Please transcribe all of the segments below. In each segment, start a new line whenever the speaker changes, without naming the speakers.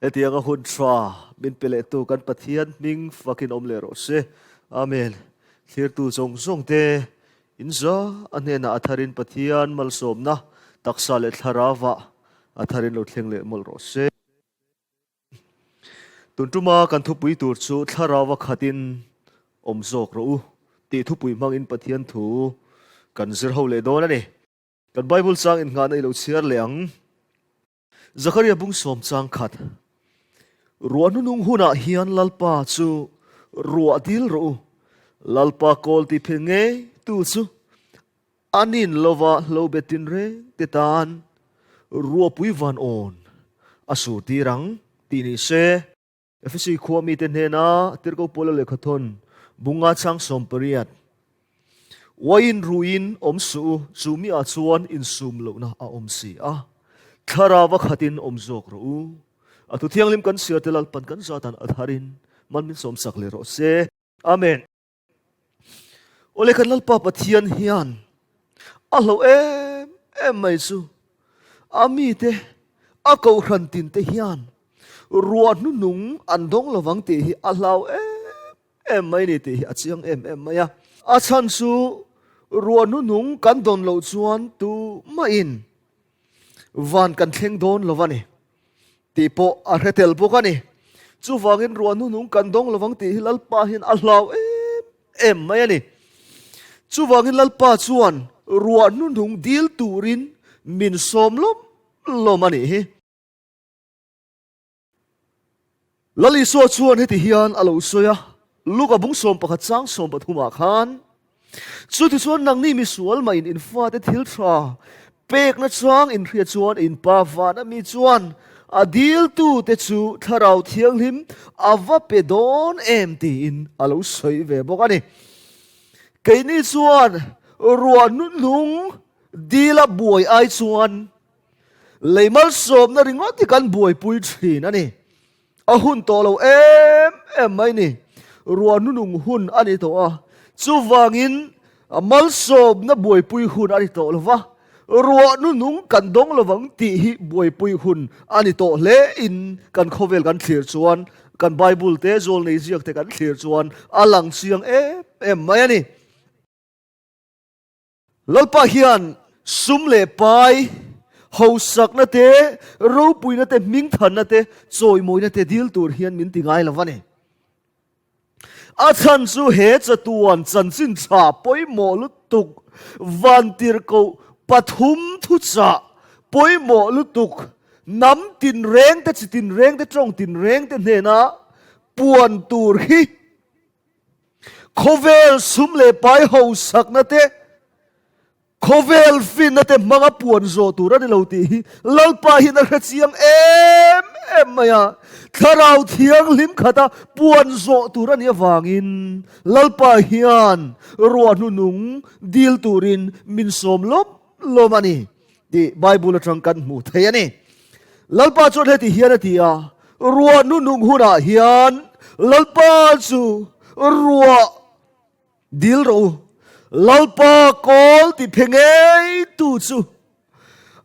etianga hun tra min pele tu kan pathian ming fakin omle ro se amen thir tu zong te inza anena atharin pathian malsom na taksa le tharawa atharin lo thleng le mol ro se tuntuma kan thu pui tur chu tharawa khatin omzok ro ti thu pui mang in pathian thu kan zir ho le don ani kan bible sang in nga nei lo chiar leang Zakaria bung som chang khat ruanu nung huna hian lalpa chu ruadil ro lalpa kol ti phenge tu chu anin lova lo betin re tetan ruwa pui van on asu ti rang ti ni se efesi khwami te hena tirko polo le khathon bunga chang som pariat wain ruin omsu sumi a chuan in sum lo na a omsi a tharawa khatin omzok ro atu thianglim kan sia telal pan kan zatan atharin manmin som sak le ro se amen ole kan lalpa pathian hian alo em mai chu ami te a ko ran tin te hian ruan nu nung andong lawang te hi alau em mai ni te hi achiang em maya a chan chu ruan nu nung kan don lo chuan tu ma in van kan thleng don lawani ti po a retel po kani chu wangin ruan nu nung kan dong lawang te hi lalpa hin alau em mai ani chu wangin lalpa chuan ruan nu nung dil turin min som lom ani hi lali so chuan heti hian alo soya luka bung som pakhat chang som pathuma khan chu ti chuan nang ni mi sual ma in fa te thil tha pek na chuang in hria chuan in pa va na mi chuan adil tu te chu tharau thiang him ava pe don em ti in alo soi ve bok ani ke ni chuan ruan nu nung dila buai ai chuan leimal som na ringot ti kan buai pui thin ani a hun to lo em mai ni ruan nu nung hun ani to a chu wangin mal som na buai pui hun ani to lo wa ruan nu nung kan dong lawang ti hi buai pui hun ani to le in kan khovel kan thlir chuan kan bible te zol nei ziak te kan thlir chuan alang siang em mai ani lalpa hian sum le pai ho sak na te ro pui na te ming than na te choi moi na te dil tur hian min ti ngai lawani a chan chu he chatuan chan chin cha poi mo lu tuk van tir ko pathum thu cha poi mo lu tuk nam tin reng te chi tin reng te trong tin reng te ne na puan tur hi khovel sum le pai ho sak na te khovel fin na te manga puan zo tura ni lo ti lalpa hi na khachiang em maya tharau thiang lim khata puan zo tura ni wangin lalpa hian ruan nu nung dil turin min som lomani di bible atang kan mu thayani lalpa chot heti hian atia ruan nu nung huna hian lalpa chu ruwa dil ro lalpa kol ti phengei tu chu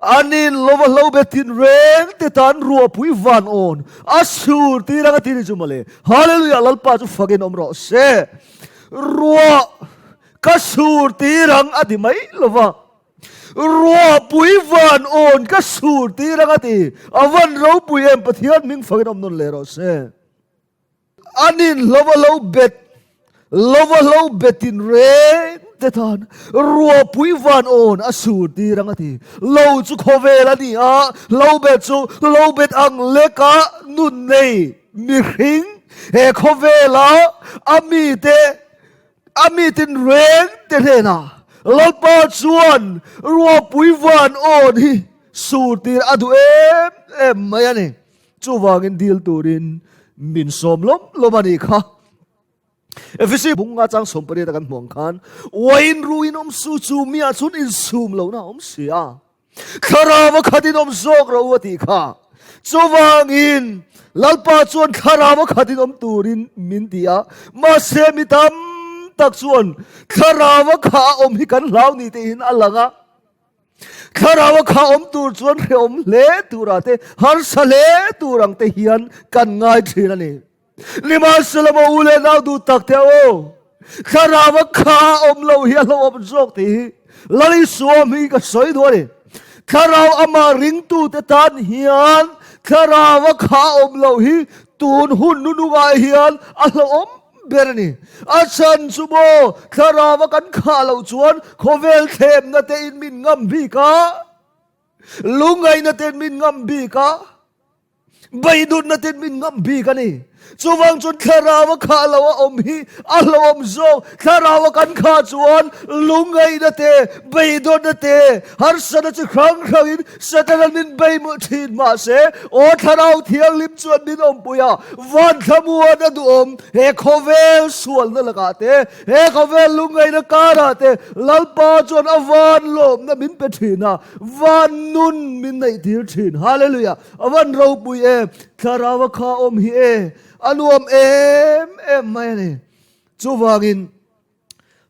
anin lova lo betin reng te tan ruwa pui van on asur ti ranga ti chu male hallelujah lalpa chu fagen omro se ruwa kasur ti rang adi mai lova ruwa pui van on kasur ti ranga ti avan ro pui em pathian ming fagen om non le ro se anin lova lo betin reng tetan ruwa pui van on asur ti rangati lo chu khovel ani a lo bet ang leka nun nei mi hring he khovela ami tin reng te na lalpa chuan ruwa pui van on hi sur ti adu em mai ani chu wangin dil turin min som lomani kha efesi bunga chang sompari ta kan mong khan wain ruin om su chu mia chun in sum lo na om sia kharawa khatin om zok ro ati kha chowangin lalpa chuan kharawa khatin om turin min dia ma semitam tak chuan kharawa kha om hi kan lau ni te in alanga ข้าเราข้าอมตูจวนเรอมเละตูระเตฮันสะเละตูรังเตฮิยันกันง่ายทีนั่นเองนิมาสลามอุเลนาดูตักเตโอข้าเราข้าอมเราเฮียเราอมจอกตีลลิสวามีก็สวยด้วยข้าเราอามาริงตูเตตันฮิยันข้าเราข้าอมเราฮีตูนหุ่นนุนุกาฮิยันอัลลอมเบรนีอาชันสุโบข้าราวกันข้าเราชวนโคเวลเทมนาเตอินมินงัมบีกาลุงไงนาเตอินมินงัมบีกาใบดุนนาเตอินมินงัมบีกานี่จวังจนข้าราวข้าเราอมฮีอัลลอมโซข้าราวกันข้าชวนลุงไงนาเตใบดุนนาเตฮาร์สันจะครั้งครั้งอินสัตย์นินใบมุทินมาเสโอข้าเราเที่ยงลิมชวนนินอมปุยาวันขมัวนัดูอมเฮโคเวลสวนนั่นละกาเตเฮโคเวลลุงไงนักการาเตลัลปาจวนอวันลมนั่นมินเปทินาวันนุนมินในทิลทินฮาเลลูยาอวันเราปุยเอข้าราวข้าอมฮีเออันวมไม่เนี่ยจูวากิน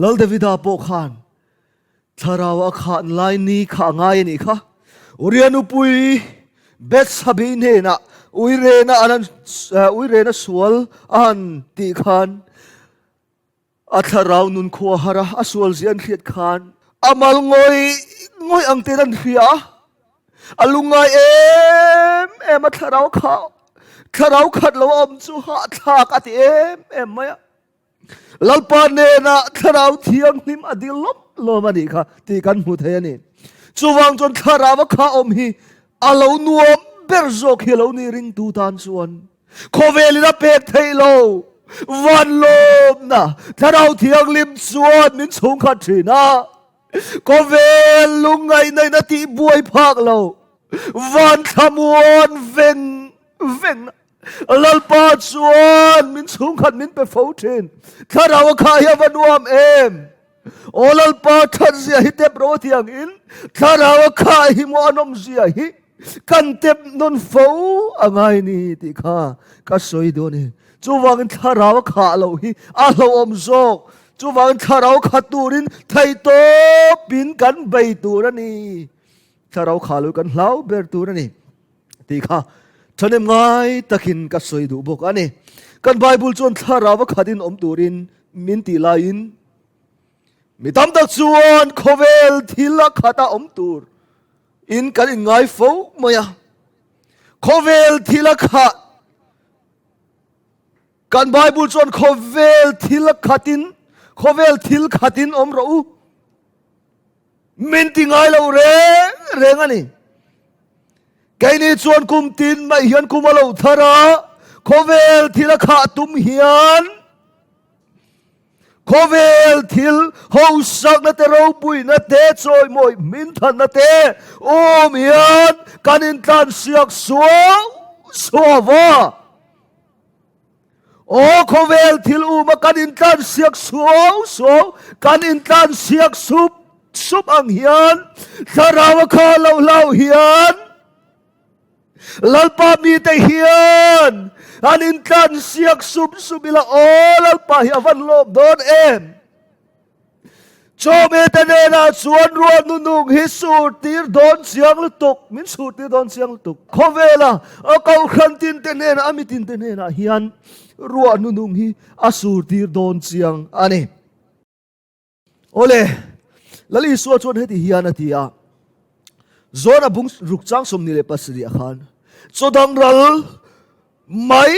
ลัลเดวิดาโปขานทาราวะขานไลนี้ข้าง่ายนี่ค่ะอุริยานุปุยเบสซาบินเฮนะอุยเรนะอันอุยเรนะสวลอันตีขานอัทาราวนุนขวาหระอสวลเซียนเขียดขานอามัลงอยอังเตนันเฟียอลุงไงมาทาราวข้าข้าเราขัดเราอมจูหาทากอติไม่อะลัลปานเนนะข้าเราเที่ยงนิมอดีลบโลมาดีค่ะตีกันมุทยานี่จูวังจนข้าเราข้าอมฮีอาเรานัวเบรโซกเฮลานี่ริงตูตานส่วนโคเวลินาเปกเทโลวันลมนะข้าเราเที่ยงลิมส่วนมินสงขัดทีนะโคเวลุงไงในนาทีบวยพักเราวันขมวนเวงลัลปาจวนมินสูงขันมินเปฟาวทินข้าเราข้าอยาวันวามโอลัลปาทันเสียฮิเตปโรที่ยังอินข้าเราข้าหิมวนมเสียฮิกันเต็บนนฟาวอะไรนี่ที่ข้าสวยดูนี่จูวังข้าเราข้าเราฮิอาเราอมโซกจูวังข้าเราข้าตูรินไทยโตปินกันใบตูรนี่ข้าเราข้าลูกันเล่าเบรตูรนี่ที่ข้าท่านเอ็มไงตะขินกัสวยดูบอกอันนี้กันไบเบิลจนท่าราวขัดินอมตูรินมินตีลายินมีตามตักชวนโคเวลทิลขัดอมตูรอินกันอินไงฟูมายาโคเวลทิลขัดกันไบเบิลจนโคเวลทิลขัดินโคเวลทิลขัดินอมเรามินตีไงเราเรงอันนี้แกนี่ชวนคุมตินไม่เฮียนคุมเราทาระโคเวลทิลขาตุมเฮียนโคเวลทิลฮาวสักนาเตเราปุยนาเตจอยมวยมินทันนาเตโอมเฮียนกันอินทันเสียกสัววะโอโคเวลทิลมากันอินทันเสียกสัวกันอินทันเสียกซุบอังเฮียนทาราวข้าเราเฮียนลัลปามีแต่เฮียนอันอินทันเสียกซุบบิละโอลัลปาเฮียวันลมโดนโจเมตเนนะชวนรวนนุงฮิสูตีร์โดนเสียงลุตุกมินสูตีร์โดนเสียงลุตุกขเวลาเอาเขาขันตินเตเนนะอามิตินเตเนนะเฮียนรวนนุงฮิอาสูตีร์โดนเสียงอันนี้โอเลลัลิสวชวนให้ที่เฮียนที่zona bung rukchang somni le pasri akhan chodang ral mai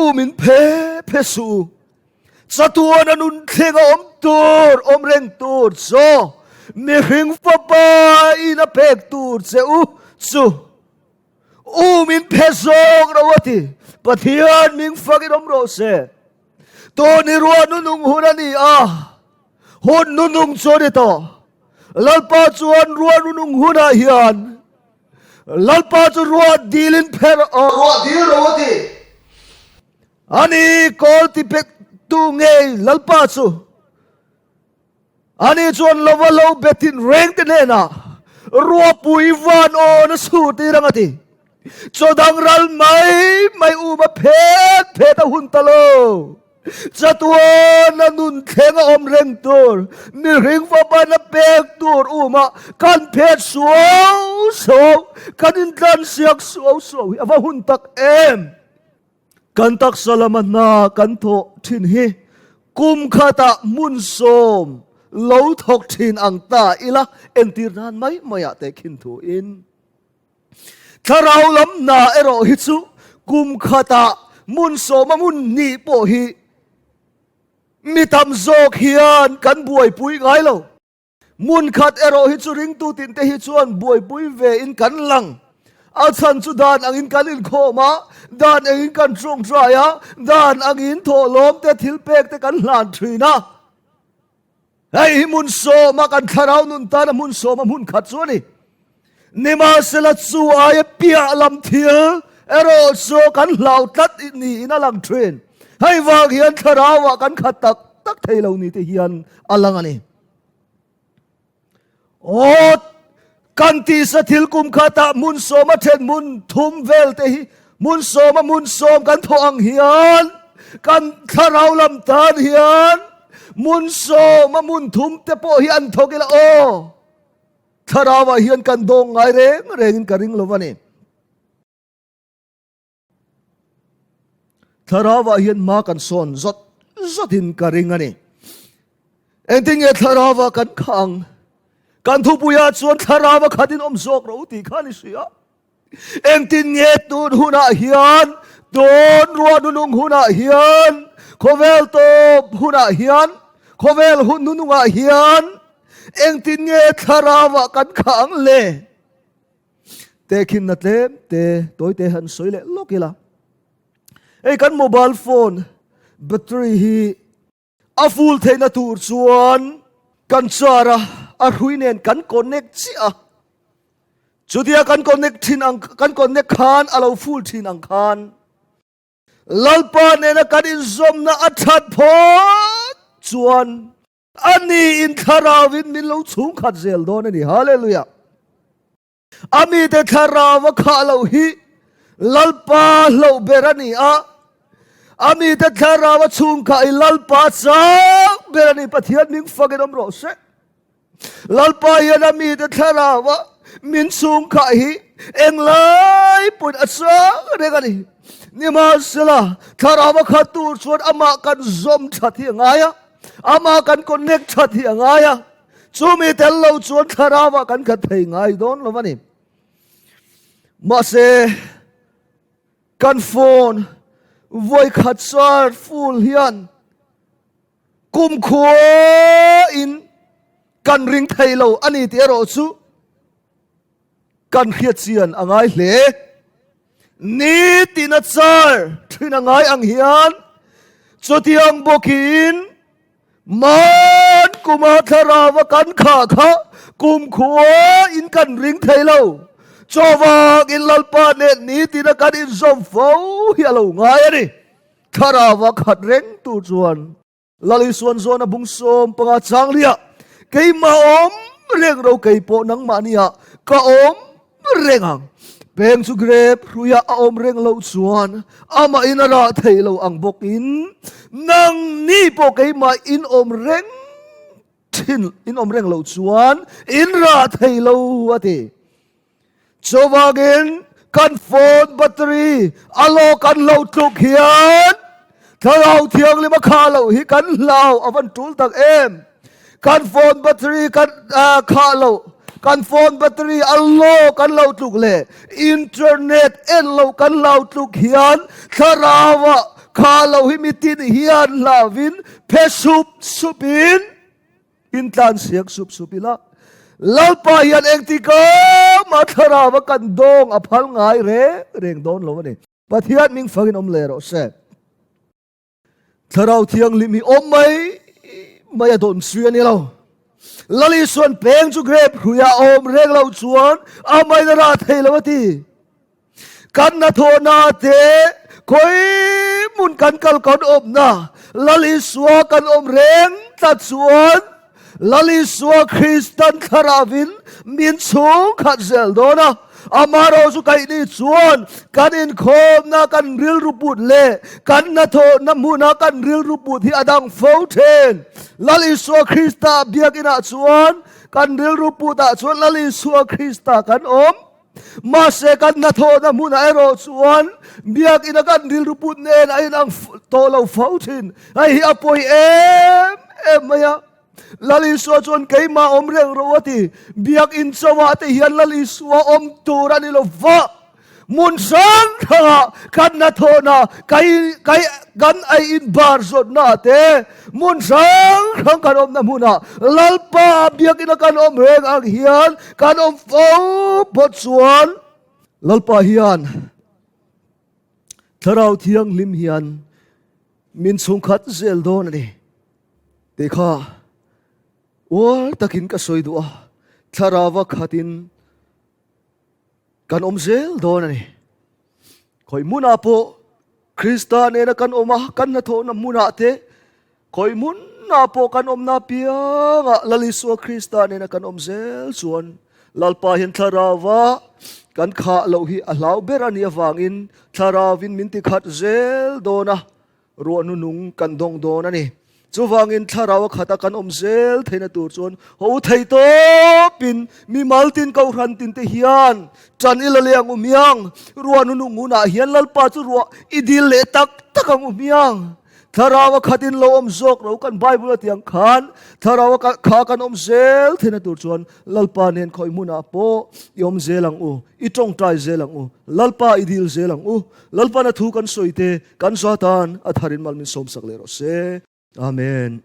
umin phe su chatuan anun thenga om reng tur so mi hing pa pa ina pek tur che chu umin phe zong rawati pathian ming fakit om ro se to ni ruan nung hunani hun nung chode to lalpa chuan ruan nung huna hian lalpa chu ruan dilin pher ruan dil rawati ani kol ti pek tu nge lalpa chu ani chuan lawalo betin reng te ne na ruwa pui van on su ti rangati chodang ral mai u ma phet ta hun talo จะตัวนันุนเทงอมเร่งตัวนี่ริงฟ้าบานเปกตัวอุมากันเพชสวสวกันอินกันเสียกสวสวว่าหุ่นตักกันตักสลามันนากันโตทินเฮกุมขตะมุนโสมเล่าทกทินอังตาอิละเอ็นตีรานไม่มาอยากแต่ขินถูอินถ้าเราล้ำนาเอโรฮิตสุกุมขตะมุนโสมมุนนีโปฮีมีทำโจกเฮียนกันบวยปุยไงเรามุนขัดเอโรฮิตสุริงตูตินเตฮิชวนบวยปุยเวอินกันลังอาชันสุดานอังอินกันอินโคมาดานอังอินกันตรงใจอะดานอังอินโถล้มเตทิลเปกเตกันหลานทรีนะไอ้มุนโซมากันคาราวนุนตานะมุนโซมามุนขัดส่วนนี่นิมาเสลัดสูอายเปียลำเทียเอโรโซกันเหล่าตัดอินี่น่าลังเทรนให้วางเฮียนคาราวกันขัดตักเทเหล่านี้ที่เฮียนอลังอันนี้โอ้กันที่สถิลกุมขาตามุนโสมาเทนมุนทุมเวลเตหิมุนโสมามุนโสมกันทองเฮียนกันคาราวลำตาเฮียนมุนโสมามุนทุมเตโปเฮียนทอกิละโอคาราวเฮียนกันดงไงเร่งกันริงโลวานี่คาราวเฮียนมากันสอนจดหินกันริงอันนี้เอ็งติงเอคาราวกันขังกันทุบุยาชวนคาราวขัดินอมโศกเราตีขานิสิยาเอ็งตินเยตูนหุนาเฮียนโดนรัวนุงหุนาเฮียนโคเวลโตหุนาเฮียนโคเวลหุนุงเฮียนเอ็งตินเยคาราวกันขังเล่เตคินนัดเล่เตตัวเตหันสวยเล่โลกิละไอ้กันโมบายโฟนแบตเตอรี่ฮีอาฟูลเทนตูร์ชวนกันซาระอารุยเนนกันคอนเนคเชียจุดยากันคอนเนคทินังกันคอนเนคคานอาลาฟูลทินังคานลลปานเนนกันอินซอมนาอัฐัดพอชวนอันนี้อินคาราวินมินลูชุงขัดเซลโดนนี่ฮาเลลูยาอามีเดคาราวข้าเราฮีลลปาเราเบรานีอามีเดคาราวชุงข้าอิลลปาซักเบรานีปะเทียนมิงฟังกันอมโรเซลลปายันมีเดคาราวมินชุงข้าฮีเอ็งไลปุ่นอัศเรกันนี่นี่มาสละคาราวข้าตูชวนอามากันซอมชัดที่ยังไงอามากันคอนเนคชัดที่ยังไงจูมีแต่เราชวนคาราวกันขัดเพลงไงโดนแล้ววันนี้มาเสกันโฟนไว้ขัดซาร์ฟูลเฮียนกุมขวอินกันริงไทยเราอันนี้ที่เราสู้กันเขียดเสียนอ่างไงเล่นี่ตินัดซาร์ที่อ่างไงอ่างเฮียนจุดยังบกินมันกุมาคาราวกันขากุมขวอินกันริงไทยเราจอวากอินลัลปาเนนี่ตินักันอินซอมฟ้าเฮียเราไงนี่คาราวขัดเร่งตูจวนลลิส่วนนบุงสมปงาจังเลียเกยมาเร่งเราเกยโปนังมานียก็เร่งหังเป็นสุเกรบรุยาเร่งเราจวนอามาอินาราเทยเราอังบกินนังนี่โปเกยมาอินเร่งทินอินเร่งเราจวนอินราเทยเราวะทีโจวากินกันโฟนแบตเตอรี่อโลกันเราตุกเฮียนถ้าเราเที่ยงลิมาคาเราฮิกันเราเอาวันจุลตักกันโฟนแบตเตอรี่กันคาเรากันโฟนแบตเตอรี่อโลกันเราตุกเล่อินเทอร์เน็ตเรากันเราตุกเฮียนถ้าเราคาเราฮิมิตินเฮียนลาวินเพสุบินอินตันเสียงสุบิละลลปายันเองติกามาคาราวกันดงอภัลไงเร่งโดนโลวนี่ปะเทียนมิงฟังนอมเลโรเซถ้าเราเที่ยงลิมีไม่โดนเสียนี่เราลลิส่วนเพ่งจุเกรบหุยาเร่งเราชวนอาไม่นราเทลวตีกันนาโทนาเตคอยมุนกันกัลกันนะลลิสวากันเร่งตัดส่วนลลิสวาคริสตันคาราวินมินสูงขัดเซลโดนะ
อามาเราสุกัยนี่ชวนกันอินโคมนากันริลรูปุดเล่กันนาโทน้ำมูนากันริลรูปุดที่อดังโฟเทนลลิสวคริสตาเบียกินาชวนกันริลรูปุดชวนลลิสวคริสตากันมาเสกันนาโทน้ำมูนาเอโรชวนเบียกินากันริลรูปุดเนนไอ้ดังโตเราโฟเทนไอ้อปอยเอ็มมายาlali swa chon keima omreng rawati biak in sawate hian lali swa turani lo va mun sang thanga kan na thona kai gan ai in bar zot na te mun sang thang kan na muna lalpa biak in kan reng ang hian kan fo bot chuan lalpa hian tharau thiang lim hian min chung khat zel don ani te kha wal takin ka soidua tharawa khatin kan zel don ani khoi muna po krista ne na kan oma kan na tho na muna te khoi mun na po kan na pia nga laliswa krista ne na kan zel chuan lalpa hian tharawa kan kha lo hi alau berani awangin tharawin min ti khat zel dona ro nu nung kan dong don ani chuwangin tharawa khata kan zel theina tur chon ho thei to pin mi maltin kau ran tin te hian chan ilaliang umiang ruanu nu nguna hian lalpa chu ro idil le tak takang umiang tharawa khatin lo zok ro kan bible atiang khan tharawa kha kan zel theina tur chon lalpa nen khoi muna po yom zelang u i tong trai zelang u lalpa idil zelang u lalpa na thu kan soite kan satan atharin malmin som sak le ro se amen.